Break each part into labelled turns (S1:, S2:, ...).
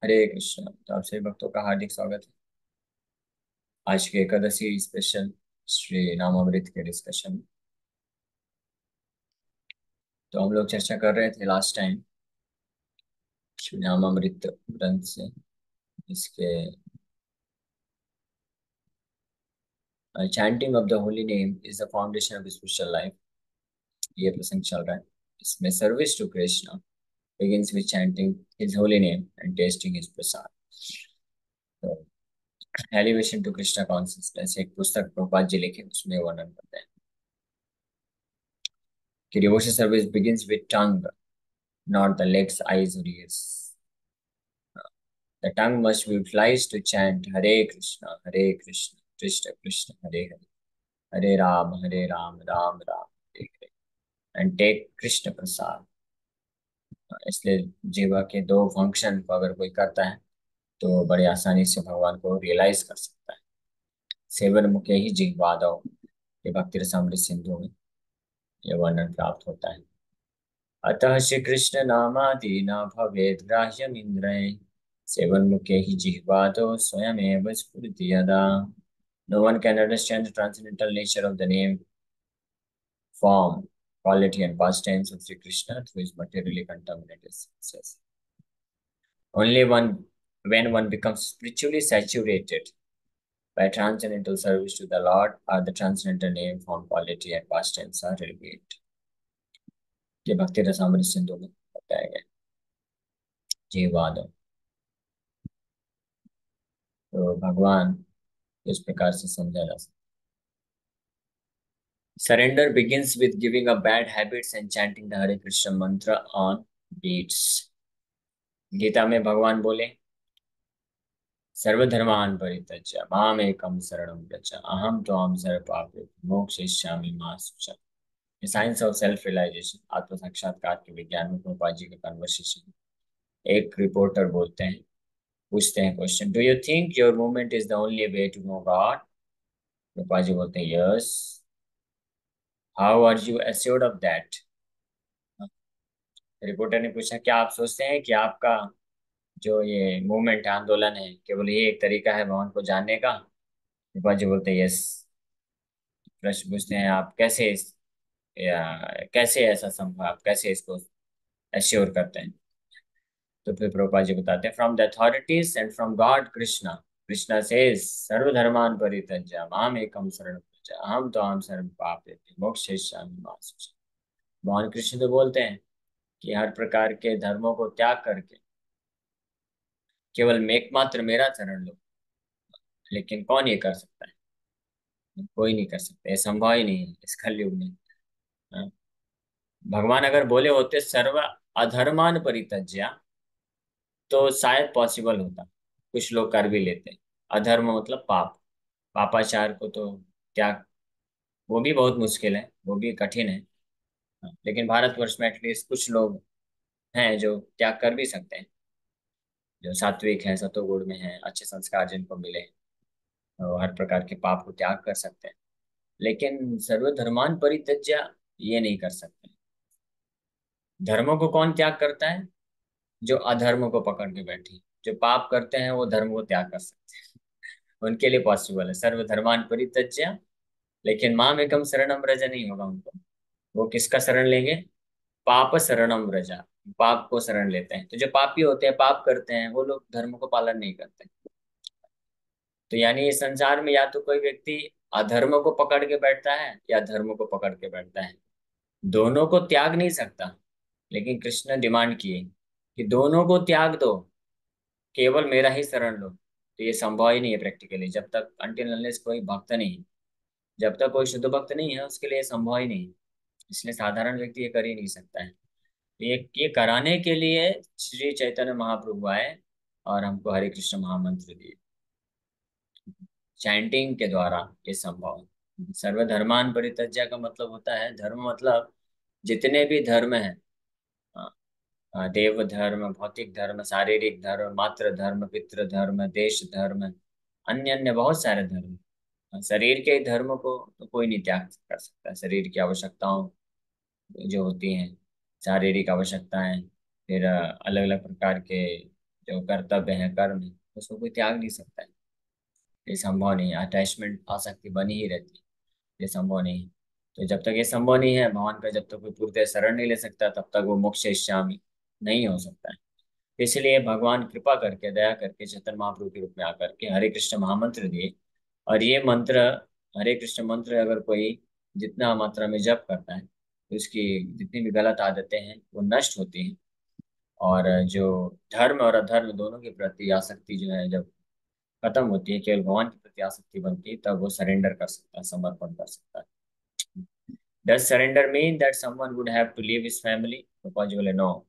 S1: हरे कृष्ण। तो आप सभी भक्तों का हार्दिक स्वागत है आज के एकादशी स्पेशल श्री नामामृत के डिस्कशन में। तो हम लोग चर्चा कर रहे थे लास्ट टाइम श्री नामामृत ग्रंथ से इसके chanting of the holy name is the foundation of spiritual life. ये प्रसंग चल रहा है। इसमें service to Krishna begins with chanting his holy name and tasting his prasad. तो एलिवेशन टू कृष्णा कॉन्सियसनेस एक पुस्तक प्रभुपाद जी लिखे उसमें वर्णन करते हैं कि devotion service begins with tongue, not the legs, eyes or ears. The tongue must be utilized to chant Hare Krishna, Krishna Krishna, Hare Hare, Hare Ram, Ram Ram, Hare Hare, and take Krishna Prasad. इसलिए जीवा के दो function को अगर कोई करता है तो बड़ी आसानी से भगवान को रियलाइज कर सकता है। सेवन मुखे ही जिह्वादौ, ये भक्ति रसामृत सिंधु में ये वर्णन प्राप्त होता है। अतः श्री कृष्ण नामादीना भवेद ग्राह्यम इंद्रिय सेवन्मुखे ही जिह्वादौ स्वयमेव स्फुरति यदा। No one can understand the transcendental nature of the name, form, quality, and past tense of Sri Krishna through his materially contaminated senses. Only when one becomes spiritually saturated by transcendental service to the Lord are the transcendental name, form, quality, and past tense are revealed. ये भक्ति रसामृत सिंधु में बताया गया। जीवाद तो भगवान इस प्रकार से समझा जा सकता। Surrender begins with giving up bad habits and chanting the Hare Krishna mantra on beats. Gita में भगवान बोले सर्वधर्मान् परित्यज्य मामेकं शरणं व्रज अहम त्वां सर्वपापेभ्यो मोक्षयिष्यामि मा शुचः। साइंस ऑफ सेल्फ रियलाइजेशन आत्म साक्षात्कार के विज्ञान में गोपाल जी का कन्वर्सेशन। एक रिपोर्टर बोलते हैं, पूछते हैं question, do you think your movement is the only way to know God? Gopal ji बोलते हैं yes. How are you assured of that? Reporter ने पूछा क्या आप सोचते हैं कि आपका जो ये मूवमेंट है, आंदोलन है, केवल ये एक तरीका है भगवान को जानने का? गोपाल जी बोलते हैं यस। प्रश्न पूछते हैं आप कैसे या कैसे ऐसा संभव, आप कैसे इसको एश्योर करते हैं? तो फिर प्रभुपाद जी बताते हैं from the authorities and from God Krishna. Krishna says सर्वधर्मान परित्यज्य माम एकम शरणं व्रज अहम त्वां सर्व पापेभ्यो मोक्षयिष्यामि मा शुचः। भगवान कृष्ण तो बोलते हैं कि हर प्रकार के धर्मों को त्याग करके केवल एकमात्र मेरा शरण लो। लेकिन कौन ये कर सकता है? कोई नहीं कर सकता, ये संभव ही नहीं है इस कलयुग में। हाँ? भगवान अगर बोले होते सर्व अधर्मान परित्यज्य तो शायद पॉसिबल होता, कुछ लोग कर भी लेते। अधर्म मतलब पाप, पापाचार को तो त्याग, वो भी बहुत मुश्किल है, वो भी कठिन है। हाँ, लेकिन भारतवर्ष में एटलीस्ट कुछ लोग हैं जो त्याग कर भी सकते हैं, जो सात्विक हैं, सतोगुण में हैं, अच्छे संस्कार जिनको मिले, और हर प्रकार के पाप को त्याग कर सकते हैं। लेकिन सर्वधर्मान परित्यज्य ये नहीं कर सकते। धर्मों को कौन त्याग करता है? जो अधर्म को पकड़ के बैठी, जो पाप करते हैं वो धर्म को त्याग कर सकते हैं। उनके लिए पॉसिबल है सर्वधर्मान परित्यज्य। लेकिन माम एकम शरणम व्रज नहीं होगा उनको। वो किसका शरण लेंगे? पाप शरणम व्रजा, पाप को शरण लेते हैं। तो जो पापी होते हैं, पाप करते हैं, वो लोग धर्म को पालन नहीं करते। तो यानी इस संसार में या तो कोई व्यक्ति अधर्म को पकड़ के बैठता है या धर्म को पकड़ के बैठता है, दोनों को त्याग नहीं सकता। लेकिन कृष्ण डिमांड किए कि दोनों को त्याग दो, केवल मेरा ही शरण लो। तो ये संभव ही नहीं है प्रैक्टिकली, जब तक अनटिल अनलेस कोई भक्त नहीं, जब तक कोई शुद्ध भक्त नहीं है उसके लिए ये संभव ही नहीं। इसलिए साधारण व्यक्ति ये कर ही नहीं सकता है। ये कराने के लिए श्री चैतन्य महाप्रभु आए और हमको हरे कृष्ण महामंत्र दिए। चैंटिंग के द्वारा ये संभव है। सर्वधर्मान परित्यज्य का मतलब होता है, धर्म मतलब जितने भी धर्म हैं, देव धर्म, भौतिक धर्म, शारीरिक धर्म, मातृ धर्म, पितृ धर्म, देश धर्म, अन्य अन्य बहुत सारे धर्म। शरीर के धर्म को तो कोई नहीं त्याग कर सकता। शरीर की आवश्यकताओं जो होती हैं, शारीरिक आवश्यकताएं, फिर अलग अलग प्रकार के जो कर्तव्य है, कर्म है, उसको कोई त्याग नहीं सकता है। ये संभव नहीं है, अटैचमेंट आसक्ति बनी ही रहती है, ये संभव नहीं है। तो जब तक ये संभव नहीं है, भगवान का जब तक कोई पूर्णतः शरण नहीं ले सकता, तब तक वो मोक्ष इच्छामि नहीं हो सकता है। इसलिए भगवान कृपा करके, दया करके चैतन्य महाप्रभु के रूप में आकर के हरे कृष्ण महामंत्र दिए। और ये मंत्र, हरे कृष्ण मंत्र, अगर कोई जितना मात्रा में जप करता है, तो उसकी जितनी भी गलत आदतें हैं वो नष्ट होती हैं। और जो धर्म और अधर्म दोनों के प्रति आसक्ति जो है, जब खत्म होती है, केवल भगवान के प्रति आसक्ति बनती है, तब वो सरेंडर कर सकता है, समर्पण कर सकता है। Does surrender mean that someone would have to leave his family? Prabhupada, no.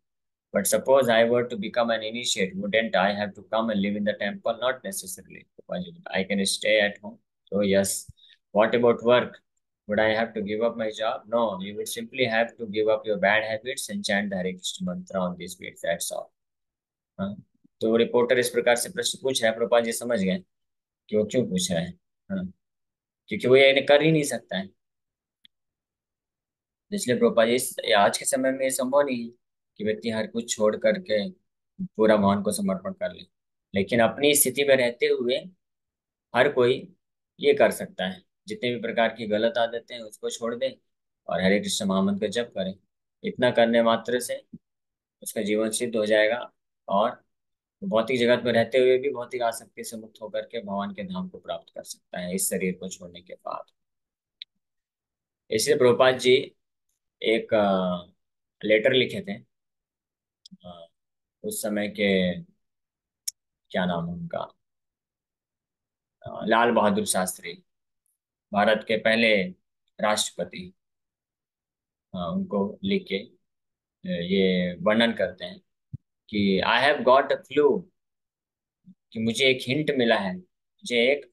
S1: But suppose I were to become an initiate, wouldn't I have to come and live in the temple? Not necessarily. I can stay at home. So yes. What about work? Would I have to give up my job? No. You would simply have to give up your bad habits and chant the Hare Krishna mantra on these beats. That's all. हाँ? तो reporter इस प्रकार से प्रश्न पूछ रहा है, प्रभुपाद जी समझ गए कि वो क्यों पूछ रहा है। हाँ, क्योंकि वो ये कर ही नहीं सकता है। इसलिए प्रभुपाद जी, आज के समय में ये संभव नहीं है कि व्यक्ति हर कुछ छोड़ करके पूरा भगवान को समर्पण कर ले। लेकिन अपनी स्थिति में रहते हुए हर कोई ये कर सकता है, जितने भी प्रकार की गलत आदतें हैं उसको छोड़ दे और हरे कृष्ण महामंत्र का जप करे। इतना करने मात्र से उसका जीवन सिद्ध हो जाएगा, और भौतिक जगत में रहते हुए भी भौतिक आसक्ति से मुक्त होकर के भगवान के धाम को प्राप्त कर सकता है इस शरीर को छोड़ने के बाद। इसलिए प्रभुपाद जी एक लेटर लिखे थे, अ, उस समय के, क्या नाम है उनका, लाल बहादुर शास्त्री, भारत के पहले राष्ट्रपति। उनको लिख के ये वर्णन करते हैं कि आई हैव गॉट अ क्लू, कि मुझे एक हिंट मिला है, मुझे एक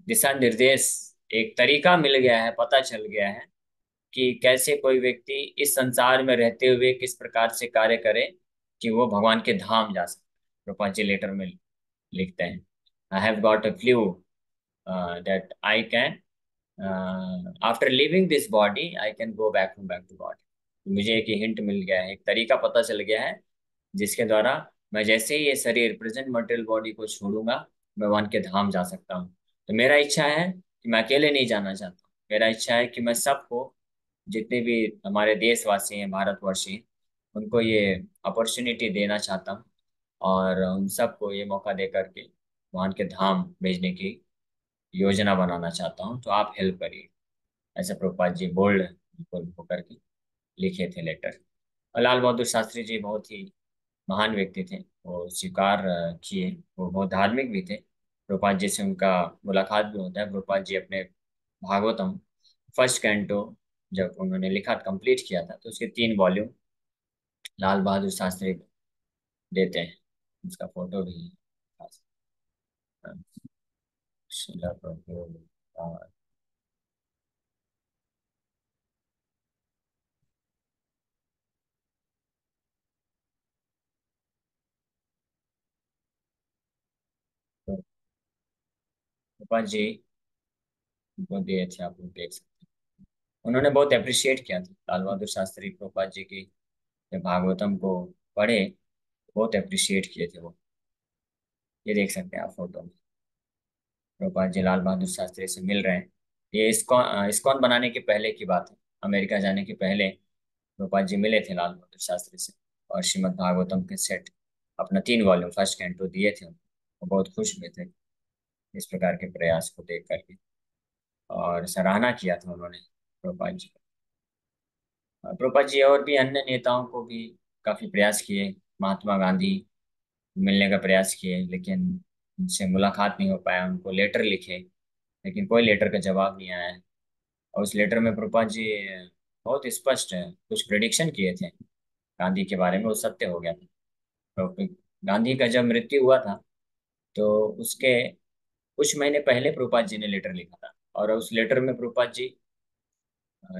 S1: दिशा निर्देश, एक तरीका मिल गया है, पता चल गया है कि कैसे कोई व्यक्ति इस संसार में रहते हुए किस प्रकार से कार्य करे कि वो भगवान के धाम जा सके। रूपांची लेटर में लिखते हैं, I have got a clue that I can, after living this body I can go back to God. मुझे एक हिंट मिल गया है, एक तरीका पता चल गया है, जिसके द्वारा मैं जैसे ही ये शरीर, प्रेजेंट मटेरियल बॉडी को छोड़ूंगा, मैं भगवान के धाम जा सकता हूँ। तो मेरा इच्छा है कि मैं अकेले नहीं जाना चाहता हूँ, मेरा इच्छा है कि मैं सबको, जितने भी हमारे देशवासी हैं, भारतवर्षी, उनको ये अपॉर्चुनिटी देना चाहता हूँ, और उन सबको ये मौका दे करके भगवान के धाम भेजने की योजना बनाना चाहता हूँ, तो आप हेल्प करिए। ऐसे प्रभुपाद जी बोल्ड बिल्कुल होकर के लिखे थे लेटर। और लाल बहादुर शास्त्री जी बहुत ही महान व्यक्ति थे, वो स्वीकार किए, वो बहुत धार्मिक भी थे। प्रभुपाद जी से उनका मुलाकात भी होता है। प्रभुपाद जी अपने भागवतम फर्स्ट कैंटो जब उन्होंने लिखा, कंप्लीट किया था, तो उसके 3 वॉल्यूम लाल बहादुर शास्त्री देते हैं। उसका फोटो भी है। हाँ, शिला प्रभु। हाँ, तो प्रभुपाद जी को दिए थे, आप लोग देख सकते हैं। उन्होंने बहुत अप्रिशिएट किया था लाल बहादुर शास्त्री प्रभुपाद जी की, जब भागवतम को पढ़े, बहुत अप्रिशिएट किए थे वो। ये देख सकते हैं आप फोटो में, प्रभुपाद जी लाल बहादुर शास्त्री से मिल रहे हैं। ये इस्कॉन बनाने के पहले की बात है, अमेरिका जाने के पहले प्रभुपाद जी मिले थे लाल बहादुर शास्त्री से, और श्रीमद् भागवतम के सेट, अपना 3 वॉल्यूम फर्स्ट कैंटो दिए थे उनको। वो बहुत खुश हुए थे इस प्रकार के प्रयास को देख करके, और सराहना किया था उन्होंने प्रभुपाद जी का। प्रभुपाद जी और भी अन्य नेताओं को भी काफी प्रयास किए, महात्मा गांधी मिलने का प्रयास किए, लेकिन उनसे मुलाकात नहीं हो पाया। उनको लेटर लिखे, लेकिन कोई लेटर का जवाब नहीं आया है। और उस लेटर में प्रभुपाद जी बहुत स्पष्ट है, कुछ प्रिडिक्शन किए थे गांधी के बारे में, वो सत्य हो गया था। तो गांधी का जब मृत्यु हुआ था, तो उसके कुछ महीने पहले प्रभुपाद जी ने लेटर लिखा था, और उस लेटर में प्रभुपाद जी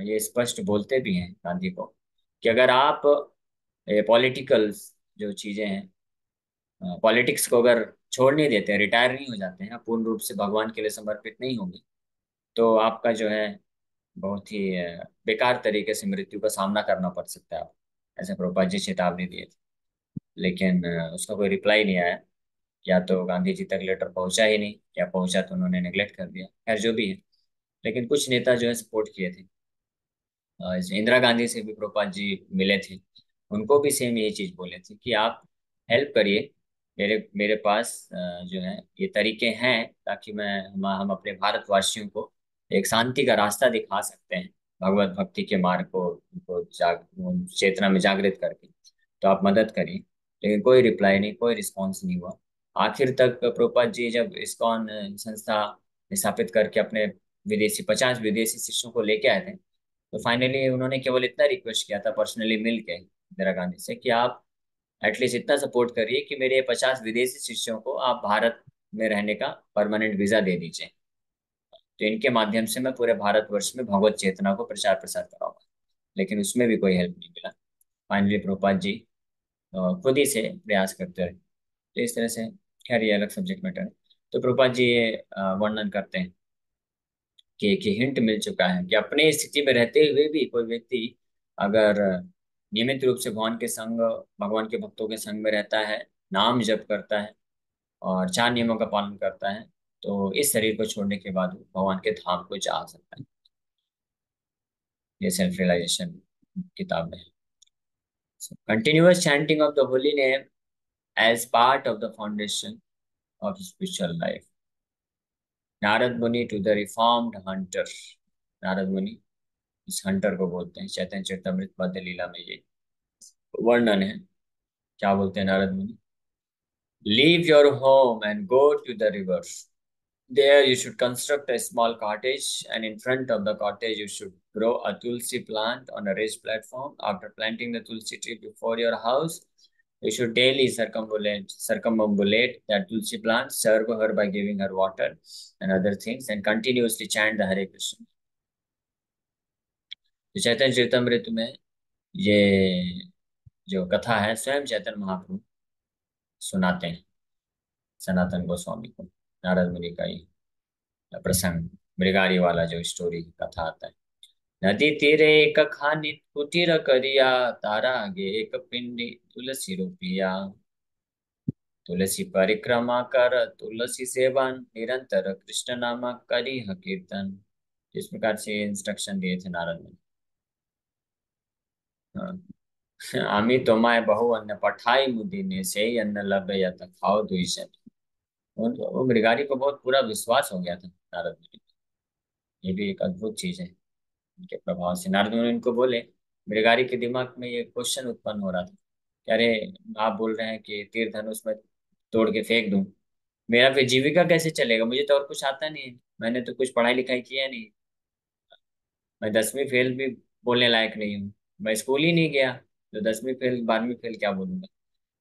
S1: ये स्पष्ट बोलते भी हैं गांधी को, कि अगर आप पॉलिटिकल जो चीजें हैं, पॉलिटिक्स को अगर छोड़ नहीं देते, रिटायर नहीं हो जाते हैं, पूर्ण रूप से भगवान के लिए समर्पित नहीं होंगे, तो आपका जो है बहुत ही बेकार तरीके से मृत्यु का सामना करना पड़ सकता है आप। ऐसे प्रभुपाद जी चेतावनी दिए थे। लेकिन उसका कोई रिप्लाई नहीं आया। या तो गांधी जी तक लेटर पहुंचा ही नहीं, या पहुंचा तो उन्होंने नेग्लेक्ट कर दिया, खैर जो भी है। लेकिन कुछ नेता जो है सपोर्ट किए थे। इंदिरा गांधी से भी प्रभुपाद जी मिले थे। उनको भी सेम यही चीज बोले थे कि आप हेल्प करिए। मेरे मेरे पास जो है ये तरीके हैं, ताकि हम अपने भारतवासियों को एक शांति का रास्ता दिखा सकते हैं, भगवत भक्ति के मार्ग को उनको चेतना में जागृत करके। तो आप मदद करिए। लेकिन कोई रिप्लाई नहीं, कोई रिस्पॉन्स नहीं हुआ। आखिर तक प्रभुपाद जी जब इस्कॉन संस्था स्थापित करके अपने 50 विदेशी शिष्यों को लेके आए थे, तो फाइनली उन्होंने केवल इतना रिक्वेस्ट किया था पर्सनली मिल के इंदिरा गांधी से, कि आप एटलीस्ट इतना सपोर्ट करिए कि मेरे 50 विदेशी शिष्यों को आप भारत में रहने का परमानेंट वीजा दे दीजिए। तो इनके माध्यम से मैं पूरे भारतवर्ष में भगवत चेतना को प्रचार प्रसार कराऊंगा। लेकिन उसमें भी कोई हेल्प नहीं मिला। फाइनली प्रभुपाद जी खुद ही से प्रयास करते रहे। तो इस तरह से, खैर ये अलग सब्जेक्ट मैटर है। तो प्रभुपाद जी ये वर्णन करते हैं कि हिंट मिल चुका है कि अपने स्थिति में रहते हुए भी कोई व्यक्ति अगर नियमित रूप से भगवान के भक्तों के संग में रहता है, नाम जप करता है और 4 नियमों का पालन करता है, तो इस शरीर को छोड़ने के बाद वो भगवान के धाम को जा सकता है। ये सेल्फ रियलाइजेशन किताब में है। Continuous chanting of the holy name as part of the foundation of spiritual life. Narada Muni to the reformed hunter. Narada Muni इस हंटर को बोलते हैं। चैतन्य चरितमृत मध्य लीला में ये वर्णन है। क्या बोलते हैं Narad Muni? Leave your home and go to the river. There you should construct a small cottage, and in front of the cottage you should grow a tulsi plant on a raised platform. After planting the tulsi tree before your house, you should daily circumambulate that tulsi plant, serve her by giving her water and other things, and continuously chant the Hare Krishna. तो चैतन्य चरितमृत में ये जो कथा है स्वयं चैतन्य महाप्रभु सुनाते हैं सनातन गोस्वामी को। नारद मुनि का ये प्रसंग, मृगारी वाला जो स्टोरी कथा आता है। नदी तीरे एक खानी कुटीर करिया, तारा आगे एक पिंडी तुलसी रोपिया। तुलसी परिक्रमा कर तुलसी सेवन, निरंतर कृष्ण नाम करी कीर्तन। इस प्रकार से इंस्ट्रक्शन दिए थे नारद ने। हाँ। आमी তোমায় बहु अन्न पठाई मुदिने से अन्न लग गया था खाओ दुई से। वो मृगारी को बहुत पूरा विश्वास हो गया था नारद मुनि पे। ये भी एक अद्भुत चीज है। इनके प्रभाव से नारद मुनि इनको बोले। मृगारी के दिमाग में ये क्वेश्चन उत्पन्न हो रहा था कि अरे, आप बोल रहे हैं कि तीर धनुष में तोड़ के फेंक दूं, मेरा फिर जीविका कैसे चलेगा? मुझे तो और कुछ आता नहीं है, मैंने तो कुछ पढ़ाई लिखाई किया नहीं। मैं 10वीं फेल भी बोलने लायक नहीं हूँ। मैं स्कूल ही नहीं गया, तो 10वीं फेल 12वीं फेल क्या बोलूंगा?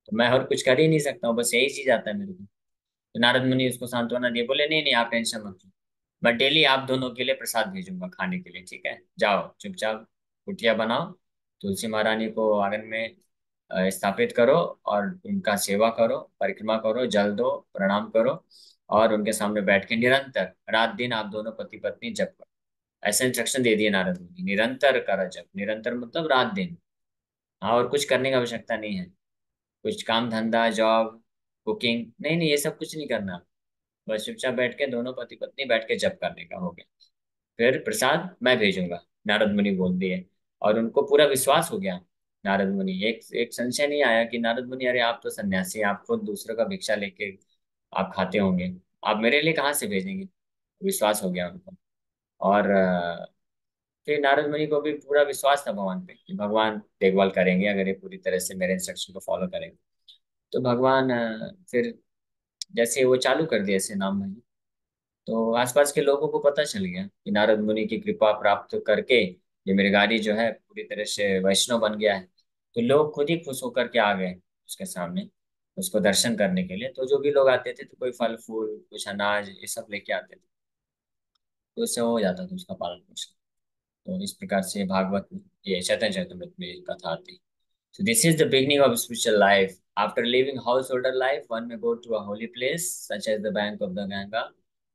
S1: तो मैं और कुछ कर ही नहीं सकता हूँ, बस यही चीज आता है मेरे को। तो नारद मुनि उसको सांत्वना दिए, बोले नहीं नहीं आप टेंशन मत लो, मैं डेली आप दोनों के लिए प्रसाद भेजूंगा खाने के लिए, ठीक है? जाओ चुपचाप कुटिया बनाओ, तुलसी महारानी को आंगन में स्थापित करो, और उनका सेवा करो, परिक्रमा करो, जल दो, प्रणाम करो, और उनके सामने बैठ के निरंतर रात दिन आप दोनों पति पत्नी जप करो। ऐसे इंस्ट्रक्शन दे दिए नारद मुनि। निरंतर करो जप, निरंतर मतलब रात दिन। हाँ, और कुछ करने की आवश्यकता नहीं है। कुछ काम धंधा जॉब कुकिंग नहीं नहीं, ये सब कुछ नहीं करना। बस चुपचाप बैठ के दोनों पति पत्नी बैठ के जप करने का हो गया। फिर प्रसाद मैं भेजूंगा, नारद मुनि बोल दिए। और उनको पूरा विश्वास हो गया। नारद मुनि एक एक संशय नहीं आया कि नारद मुनि, अरे आप तो सन्यासी हैं, आप खुद दूसरों का भिक्षा लेके आप खाते होंगे, आप मेरे लिए कहाँ से भेजेंगे? विश्वास हो गया उनको। और फिर नारद मुनि को भी पूरा विश्वास था भगवान पे कि भगवान देखभाल करेंगे अगर ये पूरी तरह से मेरे इंस्ट्रक्शन को फॉलो करेंगे। तो भगवान फिर जैसे वो चालू कर दिया ऐसे नाम भजन, तो आसपास के लोगों को पता चल गया कि नारद मुनि की कृपा प्राप्त करके ये मृगारी जो है पूरी तरह से वैष्णव बन गया है। तो लोग खुद ही खुश होकर के आ गए उसके सामने, उसको दर्शन करने के लिए। तो जो भी लोग आते थे तो कोई फल फूल कुछ अनाज ये सब लेके आते थे। तो उससे हो जाता था उसका पालन पोषण। तो इस प्रकार से भागवत में, ये चैतन्य चरितमृत में ये कथा आती है। So this is the beginning of spiritual life. After leaving householder life, one may go to a holy place such as the bank of the Ganga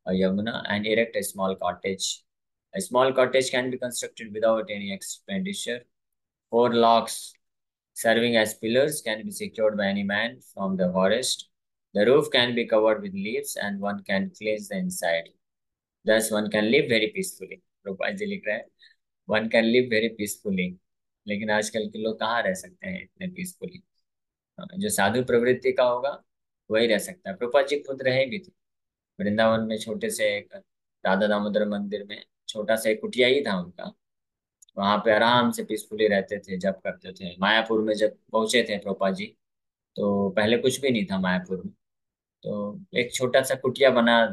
S1: or Yamuna and erect a small cottage. A small cottage can be constructed without any expenditure. 4 logs serving as pillars, can be secured by any man from the forest. The roof can be covered with leaves, and one can cleanse the inside. Thus, one can live very peacefully. रूपा जी लिख रहे हैं, one can live very peacefully. लेकिन आजकल के लोग कहाँ रह सकते हैं इतने पीसफुली। जो साधु प्रवृत्ति का होगा वही रह सकता है। प्रभुपाद जी खुद रहे भी थे वृंदावन में, छोटे से एक राधा दामोदर मंदिर में छोटा सा एक कुटिया ही था उनका। वहां पे आराम से पीसफुली रहते थे, जब करते थे। मायापुर में जब पहुंचे थे प्रभुपाद जी, तो पहले कुछ भी नहीं था मायापुर में। तो एक छोटा सा कुटिया बना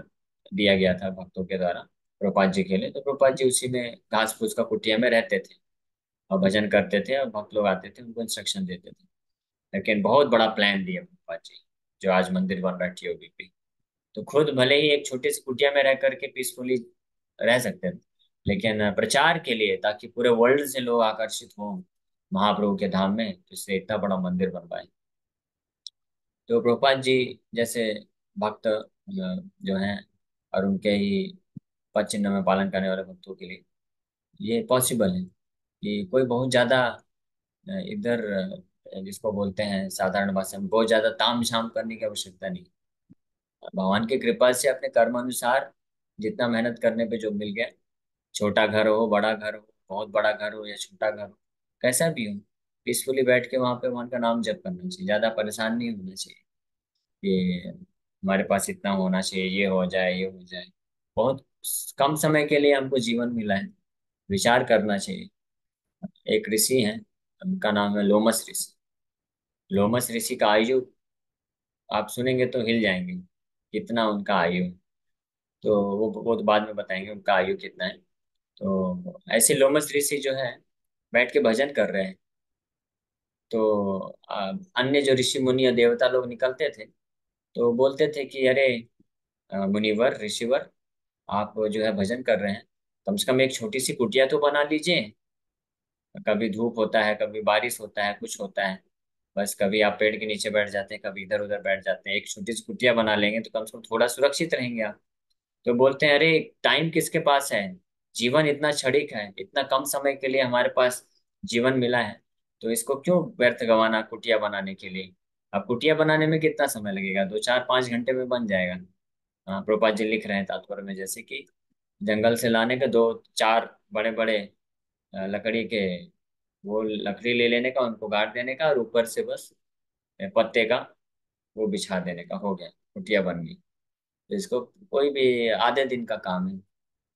S1: दिया गया था भक्तों के द्वारा प्रभुपाद जी के लिए। तो प्रभुपाद जी उसी में घास फूस का कुटिया में रहते थे और भजन करते थे, और भक्त लोग आते थे उनको इंस्ट्रक्शन देते थे। लेकिन बहुत बड़ा प्लान दिया प्रभुपाद जी, जो आज मंदिर बन रहा है TOB पे। तो खुद भले ही एक छोटी सी कुटिया में रह करके पीसफुली रह सकते थे, लेकिन प्रचार के लिए, ताकि पूरे वर्ल्ड से लोग आकर्षित हों महाप्रभु के धाम में, तो इसलिए इतना बड़ा मंदिर बनवाए। तो प्रभुपाद जी जैसे भक्त जो हैं, और उनके ही पद चिन्ह में पालन करने वाले भक्तों के लिए ये पॉसिबल है कि कोई बहुत ज्यादा इधर जिसको बोलते हैं साधारण भाषा में बहुत ज्यादा ताम झाम करने की आवश्यकता नहीं। भगवान की कृपा से अपने कर्म अनुसार जितना मेहनत करने पे जो मिल गया, छोटा घर हो, बड़ा घर हो, बहुत बड़ा घर हो या छोटा घर हो, कैसा भी हो, पीसफुली बैठ के वहां पे भगवान का नाम जप करना चाहिए। ज्यादा परेशान नहीं होना चाहिए कि हमारे पास इतना होना चाहिए, ये हो जाए, ये हो जाए। बहुत कम समय के लिए हमको जीवन मिला है, विचार करना चाहिए। एक ऋषि हैं, उनका नाम है लोमस ऋषि। लोमस ऋषि का आयु आप सुनेंगे तो हिल जाएंगे, कितना उनका आयु है। तो वो तो बाद में बताएंगे उनका आयु कितना है। तो ऐसे लोमस ऋषि जो है बैठ के भजन कर रहे हैं। तो अन्य जो ऋषि मुनि या देवता लोग निकलते थे, तो बोलते थे कि अरे मुनिवर, ऋषिवर, आप जो है भजन कर रहे हैं, कम से कम एक छोटी सी कुटिया तो बना लीजिए। कभी धूप होता है, कभी बारिश होता है, कुछ होता है, बस कभी आप पेड़ के नीचे बैठ जाते हैं, कभी इधर उधर बैठ जाते हैं। एक छोटी सी कुटिया बना लेंगे तो कम से कम थोड़ा सुरक्षित रहेंगे आप। तो बोलते हैं अरे टाइम किसके पास है, जीवन इतना क्षणिक है, इतना कम समय के लिए हमारे पास जीवन मिला है, तो इसको क्यों व्यर्थ गंवाना कुटिया बनाने के लिए। अब कुटिया बनाने में कितना समय लगेगा, 2 4 5 घंटे में बन जाएगा। हाँ, प्रभुपाद जी लिख रहे हैं तात्पर्य में, जैसे कि जंगल से लाने के 2 4 बड़े बड़े लकड़ी के, वो लकड़ी ले लेने का, उनको गाड़ देने का, और ऊपर से बस पत्ते का वो बिछा देने का, हो गया, कुटिया बन गई। तो इसको कोई भी आधे दिन का काम है।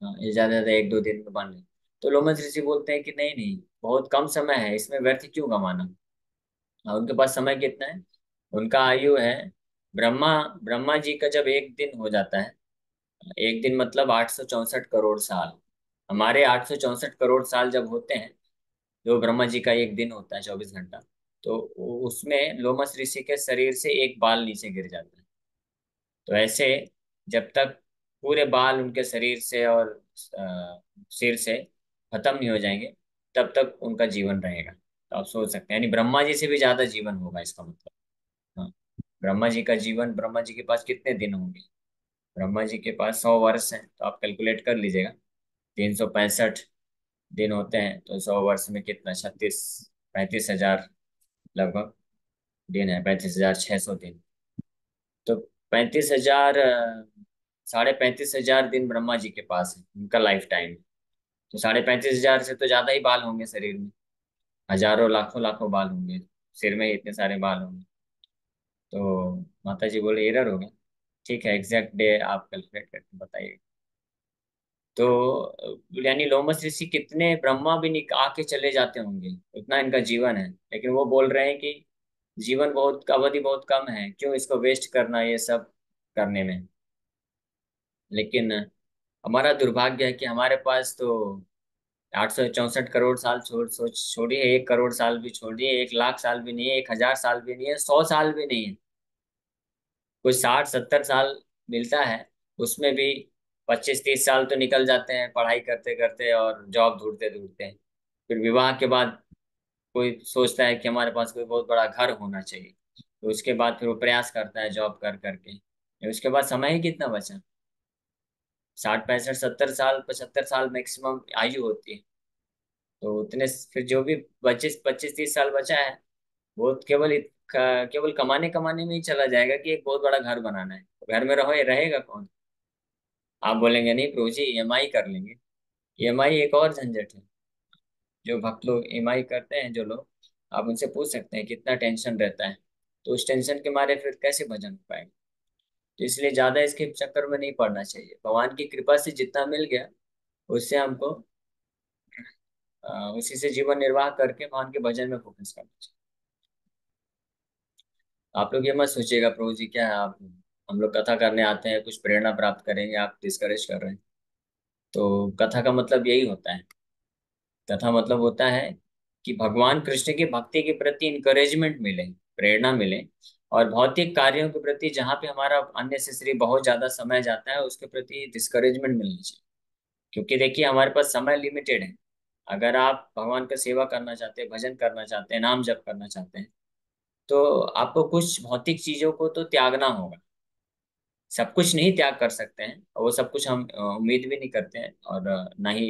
S1: हाँ, ये ज्यादा ज्यादा 1 2 दिन में बन गई। तो लोमस ऋषि बोलते हैं कि नहीं नहीं, बहुत कम समय है, इसमें व्यर्थ क्यों गंवाना। उनके पास समय कितना है, उनका आयु है, ब्रह्मा ब्रह्मा जी का जब एक दिन हो जाता है, एक दिन मतलब 864 करोड़ साल, हमारे 864 करोड़ साल जब होते हैं, जो ब्रह्मा जी का एक दिन होता है 24 घंटा, तो उसमें लोमस ऋषि के शरीर से एक बाल नीचे गिर जाता है। तो ऐसे जब तक पूरे बाल उनके शरीर से और सिर से खत्म नहीं हो जाएंगे, तब तक उनका जीवन रहेगा। तो आप सोच सकते हैं, यानी ब्रह्मा जी से भी ज्यादा जीवन होगा इसका मतलब। हाँ, ब्रह्मा जी का जीवन, ब्रह्मा जी के पास कितने दिन होंगे, ब्रह्मा जी के पास 100 वर्ष हैं, तो आप कैलकुलेट कर लीजिएगा। 365 दिन होते हैं, तो 100 वर्ष में कितना, 35,000 लगभग दिन है, 35,600 दिन। तो 35,000, 35,500 दिन ब्रह्मा जी के पास है, उनका लाइफ टाइम। तो 35,500 से तो ज्यादा ही बाल होंगे शरीर में, हजारों लाखों लाखों बाल होंगे, सिर में ही इतने सारे बाल होंगे। तो माता जी बोले एरर होगा। ठीक है, एग्जैक्ट डे आप कैलकुलेट करके बताइए। तो यानी लोमस ऋषि कितने, ब्रह्मा भी आके चले जाते होंगे, उतना इनका जीवन है, लेकिन वो बोल रहे हैं कि जीवन बहुत, अवधि बहुत कम है, क्यों इसको वेस्ट करना ये सब करने में। लेकिन हमारा दुर्भाग्य है कि हमारे पास तो 864 करोड़ साल छोड़िए, 1 करोड़ साल भी छोड़िए, 1 लाख साल भी नहीं है, 1,000 साल भी नहीं है, 100 साल भी नहीं है, कोई 60 70 साल मिलता है। उसमें भी 25 30 साल तो निकल जाते हैं पढ़ाई करते करते और जॉब ढूंढते ढूंढते। फिर विवाह के बाद कोई सोचता है कि हमारे पास कोई बहुत बड़ा घर होना चाहिए, तो उसके बाद फिर वो प्रयास करता है जॉब कर करके। उसके बाद समय ही कितना बचा, 60 65 70 साल, 75 साल मैक्सिमम आयु होती है। तो उतने फिर जो भी 25 25 30 साल बचा है, वो केवल कमाने कमाने में ही चला जाएगा कि एक बहुत बड़ा घर बनाना है। तो घर में रहेगा कौन? आप बोलेंगे नहीं प्रभु जी ईएमआई कर लेंगे। ईएमआई एक और झंझट है। जो भक्त लोग ईएमआई करते हैं जो लोग, आप उनसे पूछ सकते हैं कितना टेंशन रहता है। तो उस टेंशन के मारे फिर कैसे भजन हो पाएगा। तो इसलिए ज्यादा इसके चक्कर में नहीं पड़ना चाहिए। भगवान की कृपा से जितना मिल गया उससे हमको उसी से जीवन निर्वाह करके भगवान के भजन में फोकस करना चाहिए। आप लोग ये मत सोचिएगा प्रभु जी क्या है आप, हम लोग कथा करने आते हैं कुछ प्रेरणा प्राप्त करेंगे, आप डिस्करेज कर रहे हैं। तो कथा का मतलब यही होता है। कथा मतलब होता है कि भगवान कृष्ण की भक्ति के प्रति इंकरेजमेंट मिले, प्रेरणा मिले। और भौतिक कार्यों के प्रति जहाँ पे हमारा अननेसेसरी बहुत ज्यादा समय जाता है उसके प्रति डिस्करेजमेंट मिलनी चाहिए। क्योंकि देखिए हमारे पास समय लिमिटेड है। अगर आप भगवान का सेवा करना चाहते हैं, भजन करना चाहते हैं, नाम जप करना चाहते हैं, तो आपको कुछ भौतिक चीजों को तो त्यागना होगा। सब कुछ नहीं त्याग कर सकते हैं, और वो सब कुछ हम उम्मीद भी नहीं करते हैं, और ना ही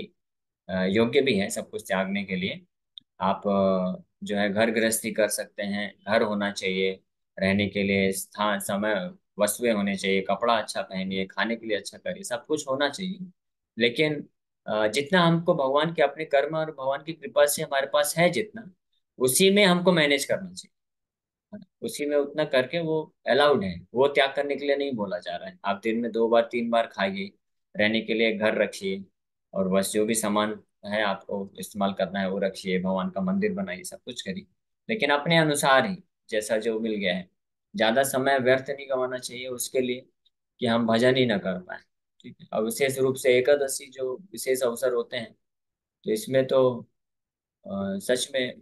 S1: योग्य भी है सब कुछ त्यागने के लिए। आप जो है घर गृहस्थी कर सकते हैं, घर होना चाहिए रहने के लिए, स्थान समय वस्तुएं होने चाहिए, कपड़ा अच्छा पहनिए, खाने के लिए अच्छा करिए, सब कुछ होना चाहिए। लेकिन जितना हमको भगवान के अपने कर्म और भगवान की कृपा से हमारे पास है जितना, उसी में हमको मैनेज करना चाहिए। उसी में उतना करके वो अलाउड है, वो त्याग करने के लिए नहीं बोला जा रहा है। आप दिन में 2 बार 3 बार खाइए, रहने के लिए घर रखिए, और बस जो भी सामान है आपको इस्तेमाल करना है वो रखिए, भगवान का मंदिर बनाइए, सब कुछ करिए। लेकिन अपने अनुसार ही, जैसा जो मिल गया है। ज्यादा समय व्यर्थ नहीं गंवाना चाहिए उसके लिए कि हम भजन ही ना कर पाए। ठीक है। और विशेष रूप से एकादशी जो विशेष अवसर होते हैं, तो इसमें तो सच में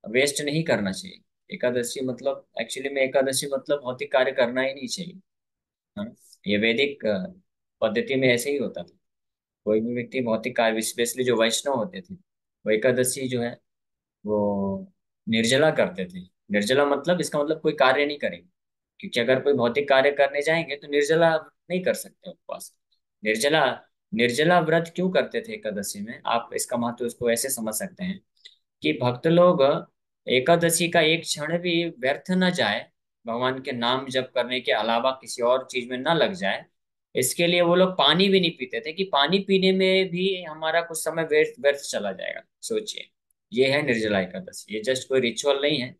S1: वेस्ट नहीं करना चाहिए। एकादशी मतलब एक्चुअली में एकादशी मतलब भौतिक कार्य करना ही नहीं चाहिए। हाँ। ये वैदिक पद्धति में ऐसे ही होता था। कोई भी व्यक्ति भौतिक कार्य, स्पेशली जो वैष्णव होते थे, वो एकादशी जो है वो निर्जला करते थे। निर्जला मतलब इसका मतलब कोई कार्य नहीं करेंगे। क्योंकि अगर कोई भौतिक कार्य करने जाएंगे तो निर्जला नहीं कर सकते उपवास। निर्जला निर्जला व्रत क्यों करते थे एकादशी में, आप इसका महत्व इसको ऐसे समझ सकते हैं कि भक्त लोग एकादशी का एक क्षण भी व्यर्थ न जाए, भगवान के नाम जप करने के अलावा किसी और चीज में न लग जाए, इसके लिए वो लोग पानी भी नहीं पीते थे कि पानी पीने में भी हमारा कुछ समय व्यर्थ व्यर्थ चला जाएगा। सोचिए, ये है निर्जला एकादशी। ये जस्ट कोई रिचुअल नहीं है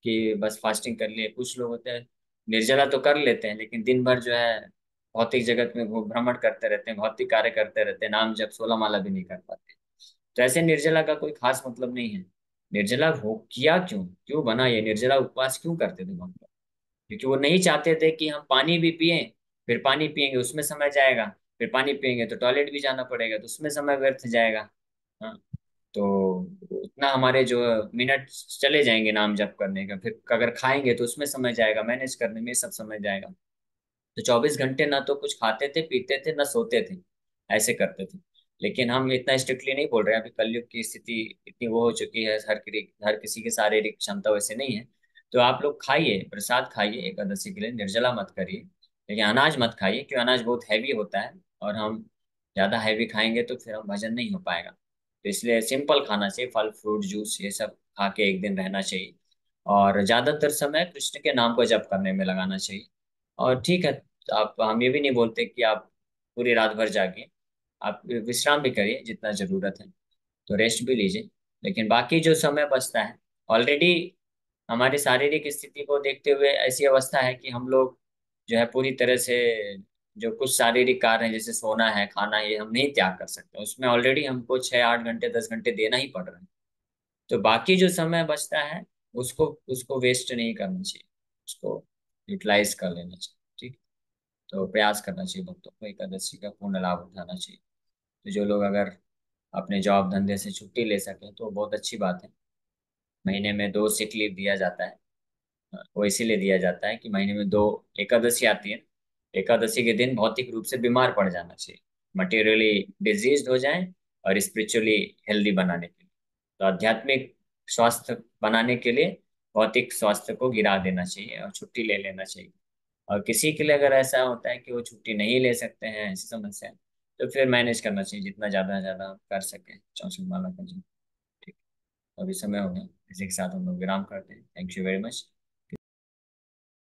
S1: कि बस फास्टिंग कर लिए। कुछ लोग होते हैं निर्जला तो कर लेते हैं लेकिन दिन भर जो है भौतिक जगत में भ्रमण करते रहते हैं, भौतिक कार्य करते रहते हैं, नाम जप 16 माला भी नहीं कर पाते। तो ऐसे निर्जला का कोई खास मतलब नहीं है। निर्जला हो किया क्यों, क्यों बना ये निर्जला उपवास क्यों करते थे हम लोग? क्योंकि वो नहीं चाहते थे कि हम पानी भी पिए, फिर पानी पिएंगे उसमें समय जाएगा, फिर पानी पिएंगे तो टॉयलेट भी जाना पड़ेगा तो उसमें समय व्यर्थ जाएगा। हाँ। तो उतना हमारे जो मिनट चले जाएंगे नाम जप करने का, फिर अगर खाएंगे तो उसमें समय जाएगा, मैनेज करने में सब समय जाएगा। तो 24 घंटे ना तो कुछ खाते थे पीते थे ना सोते थे, ऐसे करते थे। लेकिन हम इतना स्ट्रिक्टली नहीं बोल रहे हैं, अभी कलयुग की स्थिति इतनी वो हो चुकी है, हर किसी की शारीरिक क्षमता वैसे नहीं है। तो आप लोग खाइए, प्रसाद खाइए एकादशी के लिए, निर्जला मत करिए। लेकिन अनाज मत खाइए क्योंकि अनाज बहुत हैवी होता है, और हम ज़्यादा हैवी खाएंगे तो फिर हम भजन नहीं हो पाएगा। तो इसलिए सिंपल खाना चाहिए, फल फ्रूट जूस ये सब खा के एक दिन रहना चाहिए। और ज्यादातर समय कृष्ण के नाम को जप करने में लगाना चाहिए। और ठीक है, तो आप, हम ये भी नहीं बोलते कि आप पूरी रात भर जागे, आप विश्राम भी करिए जितना जरूरत है, तो रेस्ट भी लीजिए। लेकिन बाकी जो समय बचता है, ऑलरेडी हमारी शारीरिक स्थिति को देखते हुए ऐसी अवस्था है कि हम लोग जो है पूरी तरह से जो कुछ शारीरिक कार्य है जैसे सोना है खाना है, ये हम नहीं त्याग कर सकते। उसमें ऑलरेडी हमको 6 8 घंटे 10 घंटे देना ही पड़ रहा है। तो बाकी जो समय बचता है उसको उसको वेस्ट नहीं करना चाहिए, उसको यूटिलाइज कर लेना चाहिए। ठीक। तो प्रयास करना चाहिए भक्तों को एकादशी का पूर्ण लाभ उठाना चाहिए। तो जो लोग अगर अपने जॉब धंधे से छुट्टी ले सकें तो बहुत अच्छी बात है। महीने में 2 सिक लीव दिया जाता है। वो इसीलिए दिया जाता है कि महीने में 2 एकादशी आती है। एकादशी के दिन भौतिक रूप से बीमार पड़ जाना चाहिए, मटेरियली डिजीज हो जाए, और स्पिरिचुअली हेल्दी बनाने के लिए। तो आध्यात्मिक स्वास्थ्य बनाने के लिए भौतिक स्वास्थ्य को गिरा देना चाहिए और छुट्टी ले लेना चाहिए। और किसी के लिए अगर ऐसा होता है कि वो छुट्टी नहीं ले सकते हैं, ऐसी समस्या है, तो फिर मैनेज करना चाहिए जितना ज्यादा से ज्यादा कर सके 64 माला का जी। ठीक। अभी समय हो गया। इसी के साथ हम लोग विराम करते हैं। Thank you very much.